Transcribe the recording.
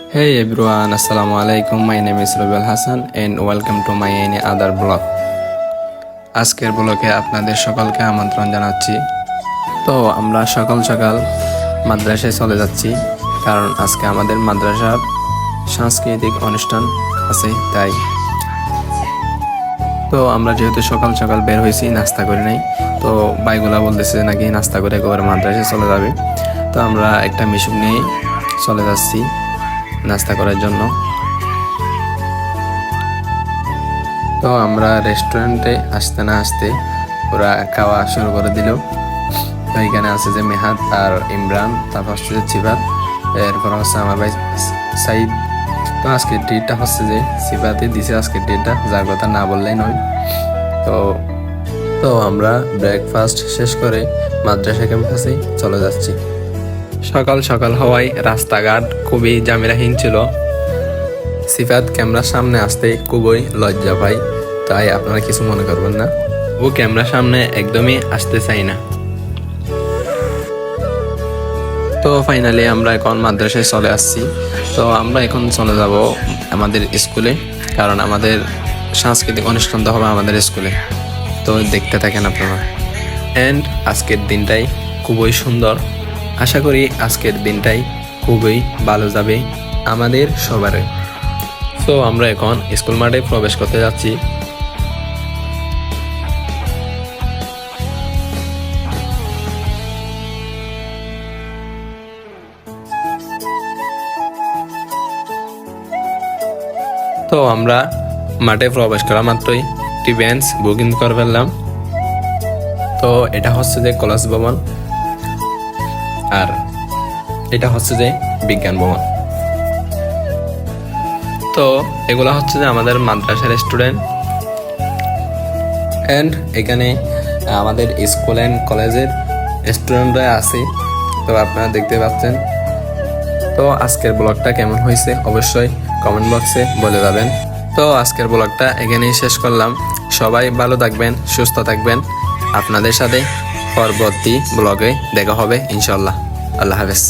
Hey everyone, Assalamu alaikum. My name is Rubel Hassan and welcome to my any other blog. আজকের ব্লগে আপনাদের সকলকে আমন্ত্রণ জানাচ্ছি। তো আমরা সকাল সকাল মাদ্রাসায় চলে যাচ্ছি, কারণ আজকে আমাদের মাদ্রাসার সাংস্কৃতিক অনুষ্ঠান আছে তাই। তো আমরা যেহেতু সকাল সকাল বের হয়েছি, নাস্তা করে নাই, তো ভাইগুলা বলতেছে নাকি নাস্তা করে একেবারে মাদ্রাসায় চলে যাবে। তো আমরা একটা মিশুক নিয়ে চলে যাচ্ছি নাস্তা করার জন্য। তো আমরা রেস্টুরেন্টে আসতে না আসতে ওরা খাওয়া শুরু করে দিল। তো এখানে আছে যে মেহাদ আর ইমরান, তারপর হচ্ছে যে সিফাত, এরপর হচ্ছে আমার ভাই সাইদ। তো আজকের ডেটটা হচ্ছে যে সিফাতই দিছে আজকের ডেটটা, যার কথা না বললেই নয়। তো আমরা ব্রেকফাস্ট শেষ করে মাদ্রাসা ক্যাম্পাসে চলে যাচ্ছি। সকাল সকাল হওয়ায় রাস্তাঘাট খুবই জামেলাহীন ছিল। সিফাত ক্যামেরার সামনে আসতে খুবই লজ্জা পায়, তাই আপনারা কিছু মনে করবেন না। ও ক্যামেরার সামনে একদমই আসতে চাই না। তো ফাইনালি আমরা এখন মাদ্রাসায় চলে আসছি। তো আমরা এখন চলে যাব আমাদের স্কুলে, কারণ আমাদের সাংস্কৃতিক অনুষ্ঠানটা হবে আমাদের স্কুলে। তো দেখতে থাকেন আপনারা। অ্যান্ড আজকের দিনটাই খুবই সুন্দর। আশা করি আজকের দিনটাই খুবই ভালো যাবে আমাদের সবারই। তো আমরা এখন স্কুল মাঠে প্রবেশ করতে যাচ্ছি। তো আমরা মাঠে প্রবেশ করা মাত্রই একটি বেঞ্চ বুকিং করে ফেললাম। তো এটা হচ্ছে যে কলেজ ভবন, আর এটা হচ্ছে যে বিজ্ঞান ভবন। তো এগুলা হচ্ছে যে আমাদের মাদ্রাসার স্টুডেন্ট, অ্যান্ড এখানে আমাদের স্কুল অ্যান্ড কলেজের স্টুডেন্টরা আছে। তো আপনারা দেখতে পাচ্ছেন। তো আজকের ব্লগটা কেমন হয়েছে অবশ্যই কমেন্ট বক্সে বলে যাবেন। তো আজকের ব্লগটা এখানেই শেষ করলাম। সবাই ভালো থাকবেন, সুস্থ থাকবেন। আপনাদের সাথে পরবর্তী ব্লগে দেখা হবে ইনশাল্লাহ। আল্লাহ হাফেজ।